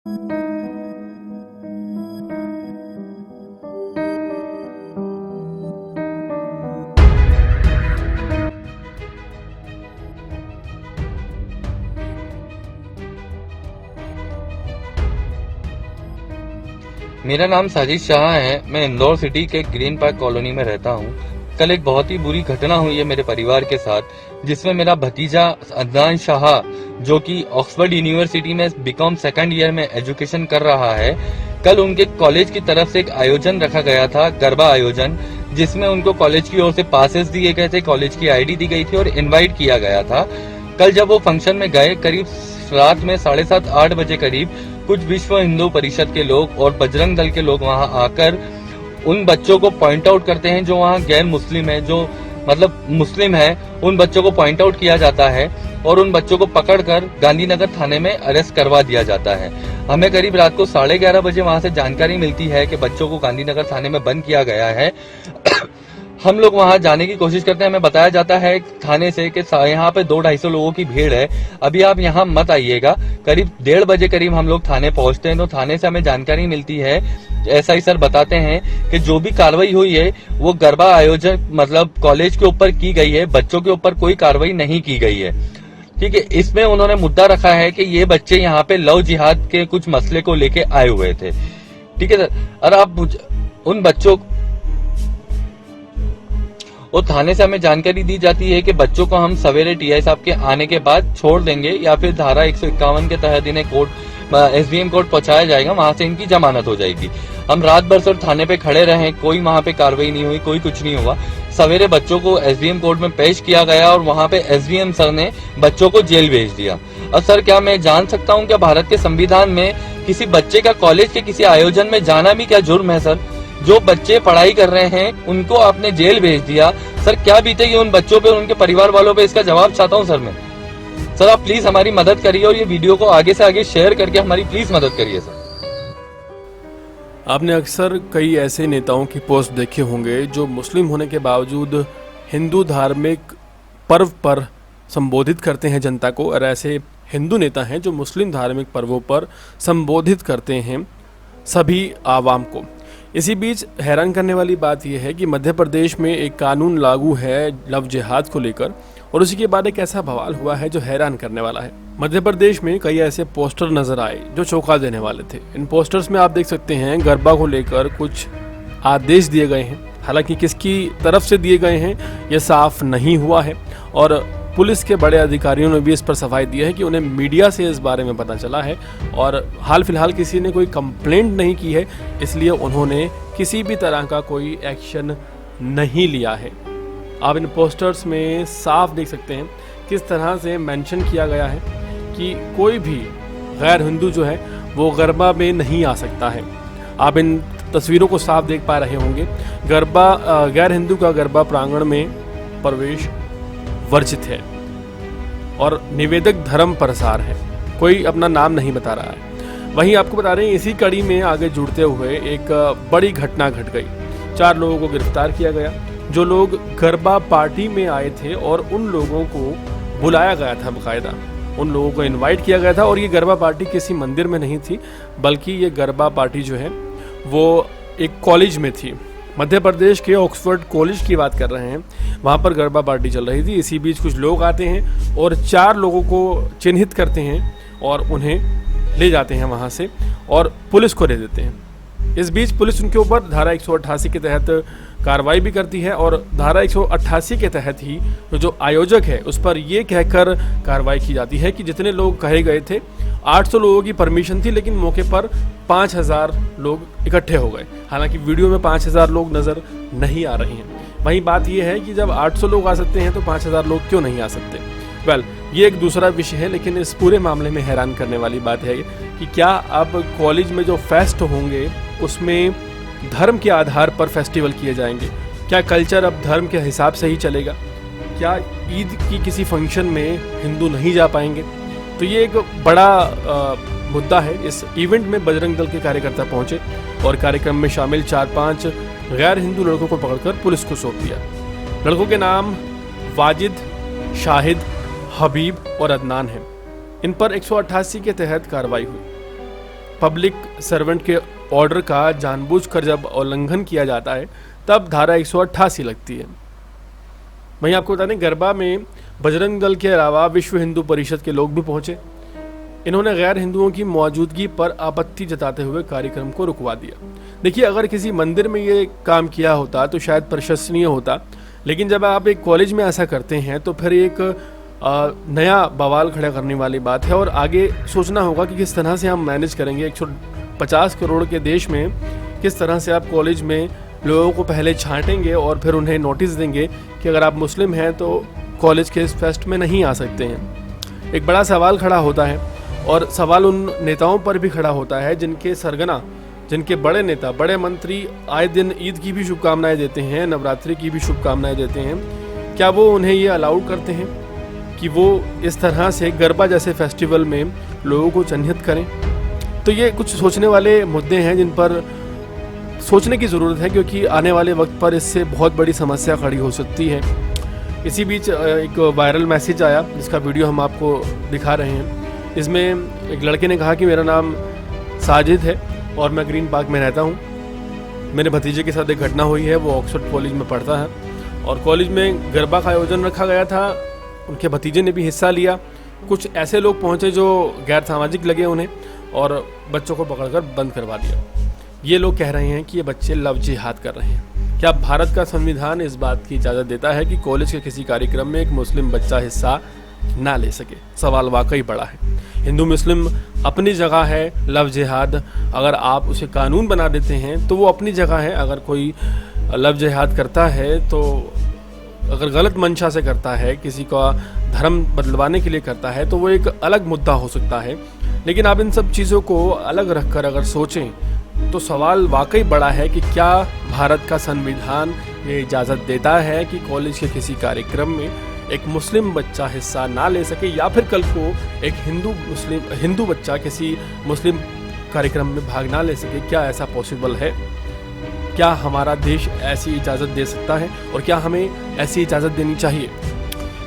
मेरा नाम साजिद शाह है। मैं इंदौर सिटी के ग्रीन पार्क कॉलोनी में रहता हूँ। कल एक बहुत ही बुरी घटना हुई है मेरे परिवार के साथ, जिसमें मेरा भतीजा अदनान शाह, जो कि ऑक्सफोर्ड यूनिवर्सिटी में बीकॉम सेकंड ईयर में एजुकेशन कर रहा है, कल उनके कॉलेज की तरफ से एक आयोजन रखा गया था, गरबा आयोजन, जिसमें उनको कॉलेज की ओर से पासेस दिए गए थे, कॉलेज की आईडी दी गई थी और इनवाइट किया गया था। कल जब वो फंक्शन में गए, करीब रात में 7:30-8 बजे करीब कुछ विश्व हिंदू परिषद के लोग और बजरंग दल के लोग वहां आकर उन बच्चों को पॉइंट आउट करते हैं जो वहां गैर मुस्लिम है, जो मतलब मुस्लिम है, उन बच्चों को पॉइंट आउट किया जाता है और उन बच्चों को पकड़कर गांधीनगर थाने में अरेस्ट करवा दिया जाता है। हमें करीब रात को 11:30 बजे वहां से जानकारी मिलती है कि बच्चों को गांधीनगर थाने में बंद किया गया है। हम लोग वहां जाने की कोशिश करते हैं। हमें बताया जाता है थाने से कि यहाँ पे 200-250 लोगों की भीड़ है, अभी आप यहाँ मत आइएगा। करीब 1:30 बजे करीब हम लोग थाने पहुंचते हैं, तो थाने से हमें जानकारी मिलती है, एसआई सर बताते हैं कि जो भी कार्रवाई हुई है वो गरबा आयोजन मतलब कॉलेज के ऊपर की गई है, बच्चों के ऊपर कोई कार्रवाई नहीं की गई है। ठीक है, इसमें उन्होंने मुद्दा रखा है कि ये बच्चे यहाँ पे लव जिहाद के कुछ मसले को लेके आए हुए थे। ठीक है सर, और आप उन बच्चों और थाने से हमें जानकारी दी जाती है कि बच्चों को हम सवेरे टीआई साहब के आने के बाद छोड़ देंगे या फिर धारा 151 के तहत इन्हें कोर्ट एसडीएम कोर्ट पहुंचाया जाएगा, वहां से इनकी जमानत हो जाएगी। हम रात भर सर थाने पे खड़े रहे, कोई वहां पे कार्रवाई नहीं हुई, कोई कुछ नहीं हुआ। सवेरे बच्चों को एसडीएम कोर्ट में पेश किया गया और वहां पे एसडीएम सर ने बच्चों को जेल भेज दिया। और सर, क्या मैं जान सकता हूँ क्या भारत के संविधान में किसी बच्चे का कॉलेज के किसी आयोजन में जाना भी क्या जुर्म है? सर, जो बच्चे पढ़ाई कर रहे हैं उनको आपने जेल भेज दिया। सर, क्या बीतेगी उन बच्चों पे और उनके परिवार वालों पे, इसका जवाब चाहता हूं सर मैं। सर, आप प्लीज हमारी मदद करिए और ये वीडियो को आगे से आगे शेयर करके हमारी प्लीज मदद करिए सर। आपने अक्सर कई ऐसे नेताओं की पोस्ट देखे होंगे जो मुस्लिम होने के बावजूद हिंदू धार्मिक पर्व पर संबोधित करते हैं जनता को, और ऐसे हिंदू नेता हैं जो मुस्लिम धार्मिक पर्वों पर संबोधित करते हैं सभी आवाम को। इसी बीच हैरान करने वाली बात यह है कि मध्य प्रदेश में एक कानून लागू है लव जिहाद को लेकर, और उसी के बाद एक ऐसा बवाल हुआ है जो हैरान करने वाला है। मध्य प्रदेश में कई ऐसे पोस्टर नजर आए जो चौंका देने वाले थे। इन पोस्टर्स में आप देख सकते हैं गरबा को लेकर कुछ आदेश दिए गए हैं, हालांकि किसकी तरफ से दिए गए हैं यह साफ नहीं हुआ है, और पुलिस के बड़े अधिकारियों ने भी इस पर सफाई दी है कि उन्हें मीडिया से इस बारे में पता चला है और हाल फिलहाल किसी ने कोई कंप्लेंट नहीं की है, इसलिए उन्होंने किसी भी तरह का कोई एक्शन नहीं लिया है। आप इन पोस्टर्स में साफ देख सकते हैं किस तरह से मेंशन किया गया है कि कोई भी गैर हिंदू जो है वो गरबा में नहीं आ सकता है। आप इन तस्वीरों को साफ देख पा रहे होंगे। गैर हिंदू का गरबा प्रांगण में प्रवेश वर्जित है और निवेदक धर्म प्रसार है, कोई अपना नाम नहीं बता रहा है। वहीं आपको बता रहे हैं इसी कड़ी में आगे जुड़ते हुए एक बड़ी घटना घट गई। 4 लोगों को गिरफ्तार किया गया जो लोग गरबा पार्टी में आए थे, और उन लोगों को बुलाया गया था, बाकायदा उन लोगों को इनवाइट किया गया था। और ये गरबा पार्टी किसी मंदिर में नहीं थी, बल्कि ये गरबा पार्टी जो है वो एक कॉलेज में थी। मध्य प्रदेश के ऑक्सफोर्ड कॉलेज की बात कर रहे हैं, वहाँ पर गरबा पार्टी चल रही थी। इसी बीच कुछ लोग आते हैं और 4 लोगों को चिन्हित करते हैं और उन्हें ले जाते हैं वहाँ से और पुलिस को दे देते हैं। इस बीच पुलिस उनके ऊपर धारा 188 के तहत कार्रवाई भी करती है, और धारा 188 के तहत ही जो आयोजक है उस पर यह कहकर कार्रवाई की जाती है कि जितने लोग कहे गए थे 800 लोगों की परमिशन थी, लेकिन मौके पर 5000 लोग इकट्ठे हो गए। हालांकि वीडियो में 5000 लोग नज़र नहीं आ रहे हैं। वहीं बात यह है कि जब 800 लोग आ सकते हैं तो 5000 लोग क्यों नहीं आ सकते? ये एक दूसरा विषय है, लेकिन इस पूरे मामले में हैरान करने वाली बात है कि क्या अब कॉलेज में जो फेस्ट होंगे उसमें धर्म के आधार पर फेस्टिवल किए जाएंगे? क्या कल्चर अब धर्म के हिसाब से ही चलेगा? क्या ईद की किसी फंक्शन में हिंदू नहीं जा पाएंगे? तो ये एक बड़ा मुद्दा है। इस इवेंट में बजरंग दल के कार्यकर्ता पहुंचे और कार्यक्रम में शामिल 4-5 गैर हिंदू लड़कों को पकड़कर पुलिस को सौंप दिया। लड़कों के नाम वाजिद, शाहिद, हबीब और अदनान हैं। इन पर 188 के तहत कार्रवाई हुई। पब्लिक सर्वेंट के ऑर्डर का जानबूझकर जब उल्लंघन किया जाता है तब धारा 188 लगती है। वहीं आपको बता दें, गरबा में बजरंग दल के अलावा विश्व हिंदू परिषद के लोग भी पहुंचे। इन्होंने गैर हिंदुओं की मौजूदगी पर आपत्ति जताते हुए कार्यक्रम को रुकवा दिया। देखिए, अगर किसी मंदिर में ये काम किया होता तो शायद प्रशंसनीय होता, लेकिन जब आप एक कॉलेज में ऐसा करते हैं तो फिर एक नया बवाल खड़ा करने वाली बात है। और आगे सोचना होगा कि किस तरह से हम मैनेज करेंगे 150 करोड़ के देश में, किस तरह से आप कॉलेज में लोगों को पहले छांटेंगे और फिर उन्हें नोटिस देंगे कि अगर आप मुस्लिम हैं तो कॉलेज के इस फेस्ट में नहीं आ सकते हैं। एक बड़ा सवाल खड़ा होता है, और सवाल उन नेताओं पर भी खड़ा होता है जिनके सरगना, जिनके बड़े नेता, बड़े मंत्री आए दिन ईद की भी शुभकामनाएं देते हैं, नवरात्रि की भी शुभकामनाएं देते हैं। क्या वो उन्हें ये अलाउड करते हैं कि वो इस तरह से गरबा जैसे फेस्टिवल में लोगों को चिन्हित करें? तो ये कुछ सोचने वाले मुद्दे हैं जिन पर सोचने की ज़रूरत है, क्योंकि आने वाले वक्त पर इससे बहुत बड़ी समस्या खड़ी हो सकती है। इसी बीच एक वायरल मैसेज आया जिसका वीडियो हम आपको दिखा रहे हैं। इसमें एक लड़के ने कहा कि मेरा नाम साजिद है और मैं ग्रीन पार्क में रहता हूँ। मेरे भतीजे के साथ एक घटना हुई है, वो ऑक्सफोर्ड कॉलेज में पढ़ता है और कॉलेज में गरबा का आयोजन रखा गया था। उनके भतीजे ने भी हिस्सा लिया। कुछ ऐसे लोग पहुँचे जो गैर सामाजिक लगे उन्हें, और बच्चों को पकड़कर बंद करवा दिया। ये लोग कह रहे हैं कि ये बच्चे लव जिहाद कर रहे हैं। क्या भारत का संविधान इस बात की इजाज़त देता है कि कॉलेज के किसी कार्यक्रम में एक मुस्लिम बच्चा हिस्सा ना ले सके? सवाल वाकई बड़ा है। हिंदू मुस्लिम अपनी जगह है, लव जिहाद अगर आप उसे कानून बना देते हैं तो वो अपनी जगह है। अगर कोई लव जिहाद करता है तो अगर गलत मंशा से करता है, किसी का धर्म बदलवाने के लिए करता है, तो वो एक अलग मुद्दा हो सकता है। लेकिन आप इन सब चीज़ों को अलग रखकर अगर सोचें तो सवाल वाकई बड़ा है कि क्या भारत का संविधान ये इजाज़त देता है कि कॉलेज के किसी कार्यक्रम में एक मुस्लिम बच्चा हिस्सा ना ले सके, या फिर कल को एक हिंदू बच्चा किसी मुस्लिम कार्यक्रम में भाग ना ले सके? क्या ऐसा पॉसिबल है? क्या हमारा देश ऐसी इजाज़त दे सकता है, और क्या हमें ऐसी इजाज़त देनी चाहिए?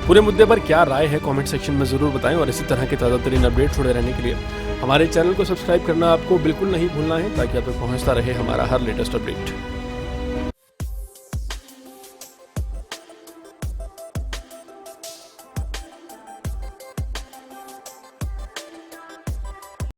पूरे मुद्दे पर क्या राय है कमेंट सेक्शन में ज़रूर बताएं, और इसी तरह के ताज़ा तरीन अपडेट जुड़े रहने के लिए हमारे चैनल को सब्सक्राइब करना आपको बिल्कुल नहीं भूलना है, ताकि आप तक पहुंचता रहे हमारा हर लेटेस्ट अपडेट।